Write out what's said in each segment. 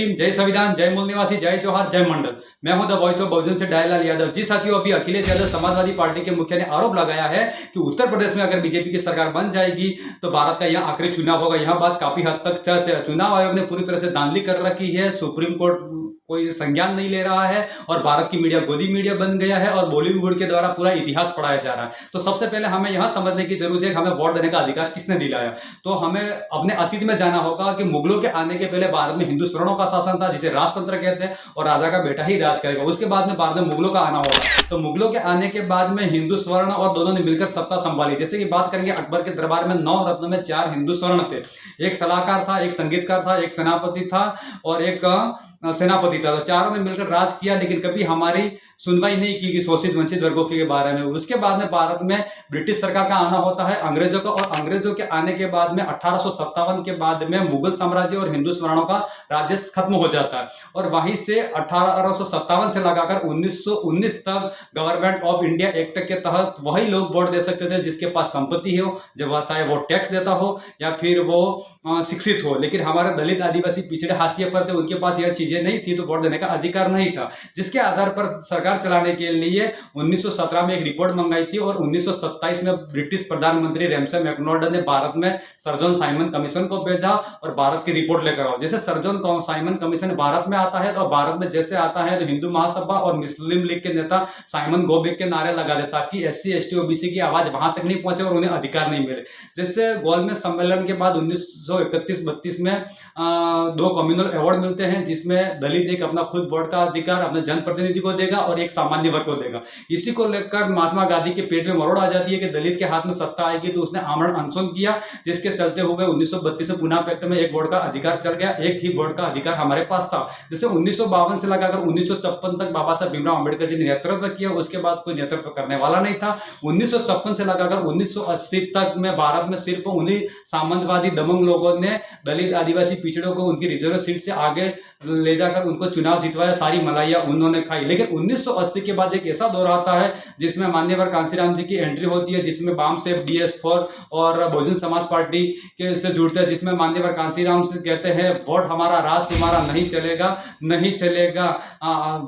भीम, जय संविधान, जय मूल निवासी, जय जौहर, जय मंडल। मैं हूं द वॉइस ऑफ बहुजन से डायलाल यादव। जी साथियों, अभी अखिलेश यादव समाजवादी पार्टी के मुखिया ने आरोप लगाया है कि उत्तर प्रदेश में अगर बीजेपी की सरकार बन जाएगी तो भारत का यह आखिरी चुनाव होगा। यह बात काफी हद तक चर्चा है। चुनाव आयोग ने पूरी तरह से धांधली कर रखी है, सुप्रीम कोर्ट कोई संज्ञान नहीं ले रहा है और भारत की मीडिया गोदी मीडिया बन गया है और बॉलीवुड के द्वारा पूरा इतिहास पढ़ाया जा रहा है। तो सबसे पहले हमें यह समझने की जरूरत है कि हमें वोट देने का अधिकार किसने दिलाया। तो हमें अपने अतीत में जाना होगा कि मुगलों के आने के पहले भारत में हिंदू स्वर्णों का शासन था, जिसे राजतंत्र कहते हैं, और राजा का बेटा ही राज करेगा। उसके बाद में भारत में मुगलों का आना होगा। तो मुगलों के आने के बाद में हिंदू स्वर्ण और दोनों ने मिलकर सत्ता संभाली। जैसे कि बात करेंगे, अकबर के दरबार में 9 रत्नों में 4 हिंदू स्वर्ण थे। एक सलाहकार था, एक संगीतकार था, एक सेनापति था और एक सेनापति था। तो चारों ने मिलकर राज किया, लेकिन कभी हमारी सुनवाई नहीं की कि शोषित वंचित वर्गों के बारे में। उसके बाद में भारत में ब्रिटिश सरकार का आना होता है, अंग्रेजों का, और अंग्रेजों के आने के बाद में 1857 के बाद में मुगल साम्राज्य और हिंदू स्वर्णों का राज्य खत्म हो जाता है। और वहीं से 1857 से लगाकर 1919 तक गवर्नमेंट ऑफ इंडिया एक्ट के तहत वही लोग वोट दे सकते थे जिसके पास संपत्ति हो, जब चाहे वो टैक्स देता हो या फिर वो शिक्षित हो। लेकिन हमारे दलित आदिवासी पिछड़े हाशिए पर थे, उनके पास यह चीजें नहीं थी, तो वोट देने का अधिकार नहीं था। जिसके आधार पर सरकार चलाने के लिए 1917 में एक रिपोर्ट मंगाई थी और 1927 में ब्रिटिश प्रधानमंत्री रैमसे मैकडोनाल्ड ने भारत में सर जॉन साइमन कमीशन को भेजा और भारत की रिपोर्ट लेकर आओ। जैसे sir John Simon commission Bharat में आता है, तो भारत में जैसे आता है तो हिंदू महासभा और मुस्लिम लीग के नेता साइमन गोबेक के नारे लगा देता कि SC ST OBC की आवाज वहां तक नहीं पहुंचे और उन्हें अधिकार नहीं मिले। जैसे गोलमेज सम्मेलन के बाद 1931-32 में 2 कम्युनल अवार्ड मिलते हैं, जिसमें दलित एक अपना खुद वोट का अधिकार अपने जनप्रतिनिधि को देगा और एक सामान्य वर्ग को देगा। इसी को लेकर महात्मा गांधी के पेट में मरोड़ आ जाती है कि दलित के हाथ में सत्ता आएगी, तो उसने आमरण अनशन किया, जिसके चलते हुए 1932 में पुनः पैक्ट में एक वोट का अधिकार चल गया। एक ही वोट का अधिकार हमारे पास था। जैसे 1952 से लगाकर 1956 तक बाबा साहब भीमराव अंबेडकर जी ने नेतृत्व किया, उसके बाद कोई नेतृत्व करने वाला नहीं था। 1956 से लगाकर 1980 तक में भारत में सिर्फ उन्हीं सामंतवादी दबंग लोगों ने दलित आदिवासी पिछड़ों को उनकी रिजर्व सीट से आगे ले जाकर उनको चुनाव जितवाया, सारी मलाइयां उन्होंने खाई। लेकिन 1980 के बाद एक ऐसा दौर आता है जिसमें माननीय कांशीराम जी की एंट्री होती है, जिसमें वाम से DS4 और बहुजन समाज पार्टी के से जुड़ते हैं, जिसमें माननीय कांशीराम से कहते हैं वोट हमारा राज तुम्हारा नहीं चलेगा, नहीं चलेगा,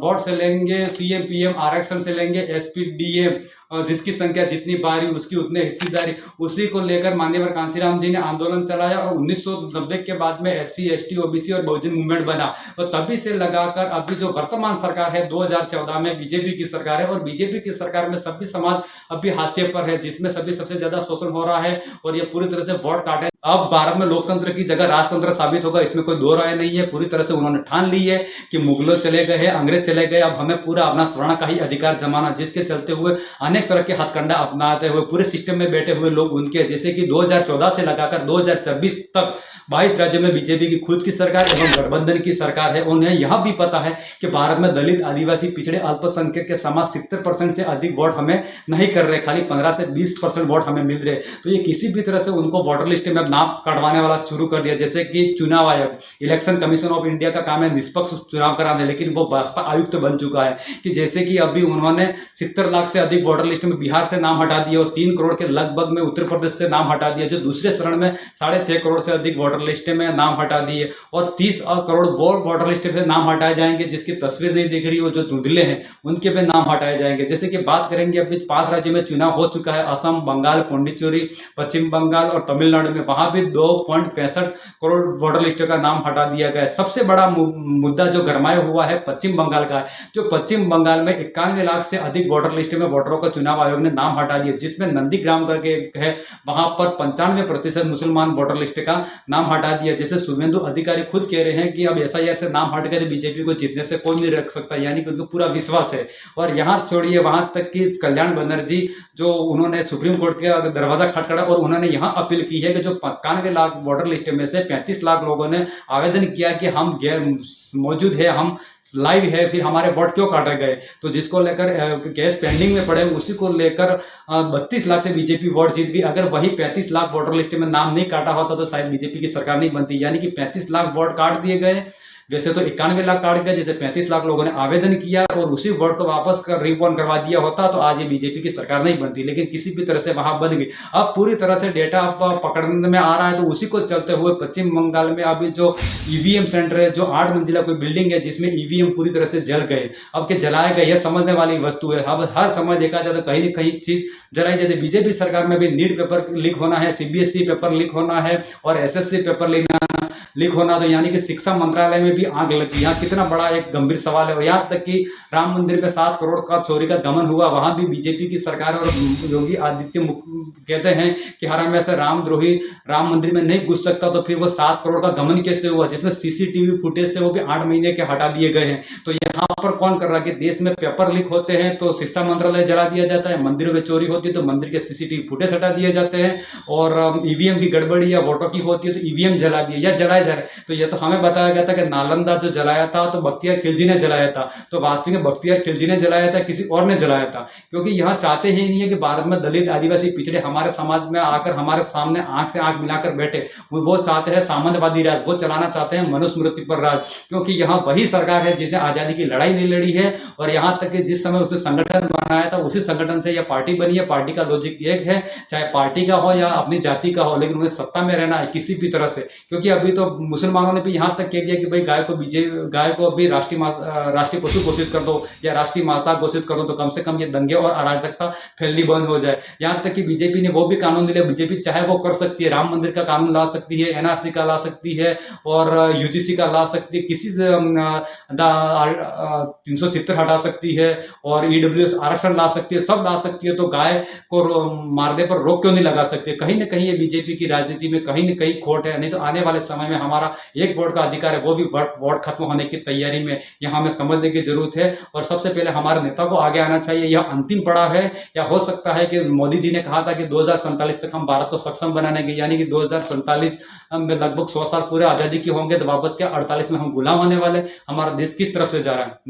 वोट से लेंगे CM PM, आरक्षण से लेंगे SP DM, और जिसकी संख्या जितनी बारी उसकी उतनी हिस्सेदारी। उसी को लेकर माननीय कांशीराम जी ने आंदोलन चलाया और 1990 के बाद में SC ST OBC और बहुजन मूवमेंट बना। तो तभी से लगाकर अभी जो वर्तमान सरकार है 2014 में बीजेपी की सरकार है, और बीजेपी की सरकार में सभी समाज अभी हाशिए पर है, जिसमें सभी सबसे ज्यादा शोषण हो रहा है और ये पूरी तरह से वोट काटे। अब भारत में लोकतंत्र की जगह राजतंत्र साबित होगा, इसमें कोई दो राय नहीं है। पूरी तरह से उन्होंने ठान ली है कि मुगलों चले गए हैं, अंग्रेज चले गए, अब हमें पूरा अपना स्वर्ण का ही अधिकार जमाना, जिसके चलते हुए अनेक तरह के हथकंडा अपनाते हुए पूरे सिस्टम में बैठे हुए लोग उनके, जैसे कि 2014 से लगाकर 2024 तक 22 राज्यों में बीजेपी की खुद की सरकार एवं गठबंधन की सरकार है। उन्हें यह भी पता है कि भारत में दलित आदिवासी पिछड़े अल्पसंख्यक के समाज 70% से अधिक वोट हमें नहीं कर रहे, खाली 15 से 20% वोट हमें मिल रहे। तो ये किसी भी तरह से उनको वोटर लिस्ट में नाम कटवाने वाला शुरू कर दिया। जैसे कि चुनाव आयोग, इलेक्शन कमीशन ऑफ इंडिया का काम है निष्पक्ष चुनाव कराने, लेकिन वो भाजपा आयुक्त बन चुका है कि जैसे कि अभी उन्होंने 70 लाख से अधिक वोटर लिस्ट में बिहार से नाम हटा दिए और 3 करोड़ के लगभग में उत्तर प्रदेश से नाम हटा दिया, जो दूसरे चरण में 6.5 करोड़ से अधिक वोटर लिस्ट में नाम हटा दिए, और 30 करोड़ वोटर लिस्ट से नाम हटाए जाएंगे जिसकी तस्वीर नहीं दिख रही हो, जो धुंधले हैं उनके पे नाम हटाए जाएंगे। जैसे कि बात करेंगे, अभी 5 राज्यों में चुनाव हो चुका है, असम, बंगाल, पुडुचेरी, पश्चिम बंगाल और तमिलनाडु में, वहां भी 2.65 करोड़ वोटर लिस्ट का नाम हटा दिया गया है। सबसे बड़ा मुद्दा जो गरमाया हुआ है पश्चिम बंगाल का है, जो पश्चिम बंगाल में 91 लाख से अधिक वोटर लिस्ट में वोटरों को चुनाव आयोग ने नाम हटा दिया, जिसमें नंदीग्राम करके है, वहां पर 95% मुसलमान वोटर लिस्ट का नाम हटा दिया। जैसे शुभेंदु अधिकारी खुद कह रहे हैं कि अब SIR से नाम हट गए, बीजेपी को जीतने से कोई नहीं रख सकता, यानी कि उनको पूरा विश्वास है। और यहां छोड़िए, वहां तक कि कल्याण बनर्जी जो उन्होंने सुप्रीम कोर्ट के दरवाजा खटखड़ा और उन्होंने यहां अपील की है कि जो 91 लाख वोटर लिस्ट में से 35 लाख लोगों ने आवेदन किया कि हम मौजूद है, हम लाइव है, फिर हमारे वोट क्यों काटे गए, तो जिसको लेकर केस पेंडिंग में पड़े, उसी को लेकर 32 लाख से बीजेपी वोट जीत गई। अगर वही 35 लाख वोटर लिस्ट में नाम नहीं काटा होता तो शायद बीजेपी की सरकार नहीं बनती, यानी कि 35 लाख वोट काट दिए गए, वैसे तो 91 लाख काट गया, जैसे 35 लाख लोगों ने आवेदन किया और उसी वोट को वापस कर रिबॉर्न करवा दिया होता तो आज ये बीजेपी की सरकार नहीं बनती, लेकिन किसी भी तरह से वहां बन गई। अब पूरी तरह से डेटा पकड़ने में आ रहा है, तो उसी को चलते हुए पश्चिम बंगाल में अभी जो ईवीएम सेंटर है, जो 8 मंजिला कोई बिल्डिंग है जिसमें ईवीएम पूरी तरह से जल गए, अब के जलाए गए, यह समझने वाली वस्तु है। अब हर समय देखा जाए तो कहीं न कहीं चीज जलाई जाती है। बीजेपी सरकार में भी नीट पेपर लीक होना है, सीबीएसई पेपर लीक होना है और एसएससी पेपर लीक होना, तो यानी कि शिक्षा मंत्रालय में भी आग लगी। यहाँ कितना बड़ा एक गंभीर सवाल है। यहाँ तक कि राम मंदिर में 7 करोड़ का चोरी का गमन हुआ, वहां भी बीजेपी की सरकार और योगी आदित्य कहते हैं कि हर हमेशा रामद्रोही राम मंदिर में नहीं घुस सकता, तो फिर वो 7 करोड़ का गमन कैसे हुआ, जिसमें सीसीटीवी फुटेज थे वो भी 8 महीने के हटा दिए गए हैं। तो यहाँ पर कौन कर रहा है कि देश में पेपर लीक होते हैं तो शिक्षा मंत्रालय जला दिया जाता है, मंदिरों में चोरी होती है तो मंदिर के सीसीटीवी फुटेज हटा दिए जाते हैं, और ईवीएम की गड़बड़ी या वोटों की होती है तो ईवीएम जला दिए या जलाए जा रहे। तो ये तो हमें बताया गया था कि नालंदा जो जलाया था तो बख्तियार खिलजी ने जलाया था, तो वास्तव में बख्तियार खिलजी ने जलाया था, किसी और ने जलाया था, क्योंकि यहाँ चाहते ही नहीं है कि भारत में दलित आदिवासी पिछड़े हमारे समाज में आकर हमारे सामने आंख से आंख मिलाकर बैठे। वो चाहते हैं सामंतवादी राज, वो चलाना चाहते हैं मनुस्मृति पर राज, क्योंकि यहाँ वही सरकार है जिसने आजादी की लड़ाई नहीं लड़ी है, और यहाँ तक कि जिस समय उसने संगठन बनाया था उसी संगठन से यह पार्टी बनी है। पार्टी का लॉजिक एक है, चाहे पार्टी का हो या अपनी जाति का हो, लेकिन उन्हें सत्ता में रहना है किसी भी तरह से। क्योंकि अभी तो मुसलमानों ने भी यहाँ तक कह दिया कि भाई गाय को अभी राष्ट्रीय पशु घोषित कर दो या राष्ट्रीय माता घोषित कर दो, तो कम से कम ये दंगे और अराजकता फैलनी बंद हो जाए। यहाँ तक कि बीजेपी ने वो भी कानून दिया, बीजेपी चाहे वो कर सकती है, राम मंदिर का कानून ला सकती है, एनआरसी का ला सकती है और यूजीसी का ला सकती है, किसी 370 हटा सकती है और ईडब्ल्यूएस आरक्षण ला सकती है, सब ला सकती है। तो गाय को मारने पर रोक क्यों नहीं लगा सकते? कहीं ना कहीं ये बीजेपी की राजनीति में कहीं ना कहीं खोट है। नहीं तो आने वाले समय में हमारा एक वोट का अधिकार है, वो भी वोट खत्म होने की तैयारी में, यहाँ हमें समझने की जरूरत है। और सबसे पहले हमारे नेता को आगे आना चाहिए, यह अंतिम पड़ाव है। या हो सकता है कि मोदी जी ने कहा था कि 2047 तक हम भारत को सक्षम बनाने के, यानी कि 2047 में लगभग 100 साल पूरे आजादी के होंगे, तो वापस क्या 48 में हम गुलाम होने वाले? हमारा देश किस तरफ से जा रहा है?